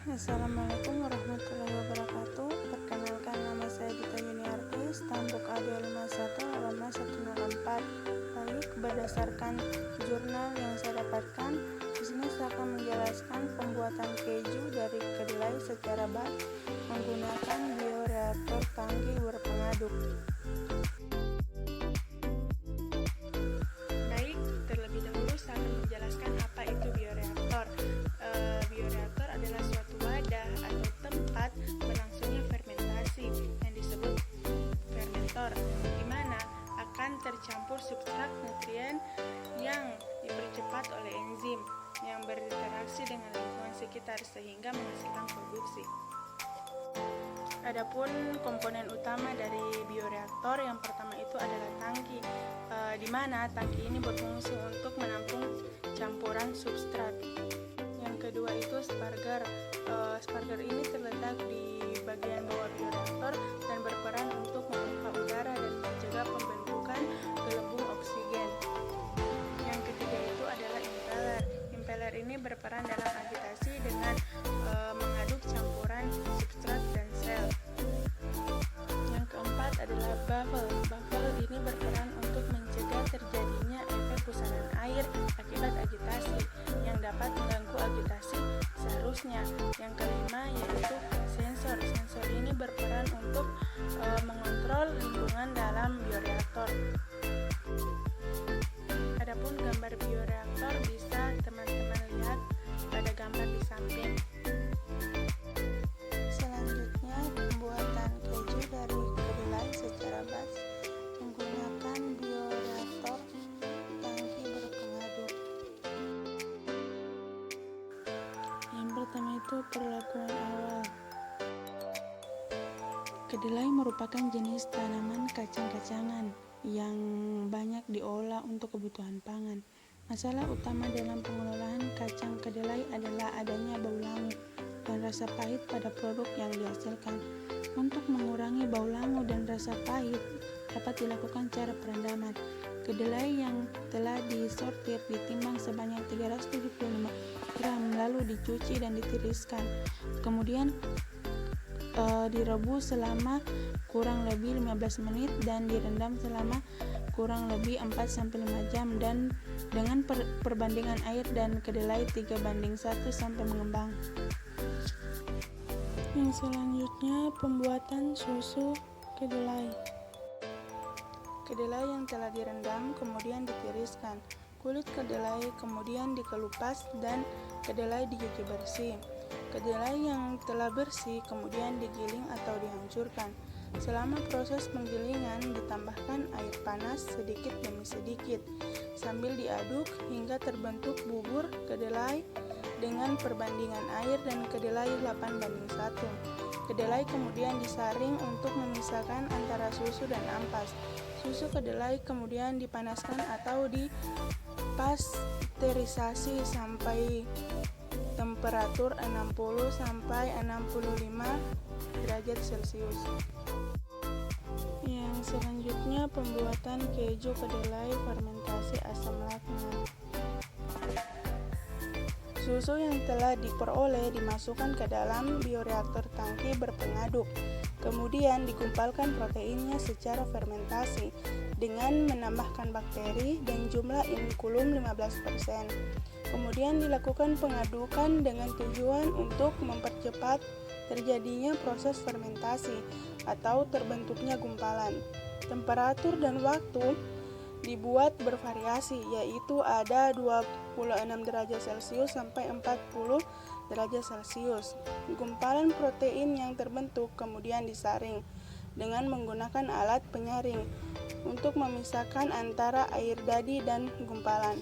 Assalamualaikum warahmatullahi wabarakatuh. Perkenalkan, nama saya Dita Yuniartis, Tambuk A251, alamat 104. Baik, berdasarkan jurnal yang saya dapatkan, di sini saya akan menjelaskan pembuatan keju dari kedelai secara batch menggunakan bioreaktor tangki berpengaduk. Baik, terlebih dahulu saya akan menjelaskan apa itu bioreaktor. Bioreaktor adalah suatu wadah atau tempat berlangsungnya fermentasi yang disebut fermentor, di mana akan tercampur substrat nutrien yang dipercepat oleh enzim yang berinteraksi dengan lingkungan sekitar sehingga menghasilkan produksi. Adapun komponen utama dari bioreaktor yang pertama itu adalah tangki, di mana tangki ini berfungsi untuk menampung campuran substrat. Yang kedua itu sparger. Sparger ini terletak di bagian bawah bioreaktor dan berperan untuk memompa udara dan mencegah pembentukan gelembung oksigen. Yang ketiga itu adalah impeller. Impeller ini berperan dalam agitasi dengan mengaduk campuran substrat dan sel. Yang keempat adalah baffle. Baffle ini berperan untuk mencegah terjadinya efek pusaran air akibat agitasi yang dapat mengganggu agitasi seharusnya. Yang kelima yaitu sensor. Sensor ini berperan untuk mengontrol lingkungan dalam bioreaktor. Adapun gambar bioreaktor bisa teman-teman lihat pada gambar di samping. Selanjutnya, pembuatan keju dari kedelai secara batch menggunakan bioreaktor tangki berpengaduk. Yang pertama itu perlakuan awal. Kedelai merupakan jenis tanaman kacang-kacangan yang banyak diolah untuk kebutuhan pangan. Masalah utama dalam pengelolaan kacang kedelai adalah adanya bau langu dan rasa pahit pada produk yang dihasilkan. Untuk mengurangi bau langu dan rasa pahit, dapat dilakukan cara perendaman. Kedelai yang telah disortir ditimbang sebanyak 375 gram, lalu dicuci dan ditiriskan. Kemudian direbus selama kurang lebih 15 menit dan direndam selama kurang lebih 4-5 jam dan dengan perbandingan air dan kedelai 3:1 sampai mengembang. Yang selanjutnya, pembuatan susu kedelai. Kedelai yang telah direndam kemudian ditiriskan. Kulit kedelai kemudian dikelupas dan kedelai dicuci bersih. Kedelai yang telah bersih kemudian digiling atau dihancurkan. Selama proses penggilingan ditambahkan air panas sedikit demi sedikit sambil diaduk hingga terbentuk bubur kedelai dengan perbandingan air dan kedelai 8:1. Kedelai kemudian disaring untuk memisahkan antara susu dan ampas. Susu kedelai kemudian dipanaskan atau dipasteurisasi sampai temperatur 60-65 derajat Celcius. Yang selanjutnya, pembuatan keju kedelai fermentasi asam laknat. Susu yang telah diperoleh dimasukkan ke dalam bioreaktor tangki berpengaduk. Kemudian digumpalkan proteinnya secara fermentasi dengan menambahkan bakteri dan jumlah inokulum 15%. Kemudian dilakukan pengadukan dengan tujuan untuk mempercepat terjadinya proses fermentasi atau terbentuknya gumpalan. Temperatur dan waktu dibuat bervariasi, yaitu ada 26 derajat Celcius sampai 40 derajat Celcius. Gumpalan protein yang terbentuk kemudian disaring dengan menggunakan alat penyaring untuk memisahkan antara air dadi dan gumpalan.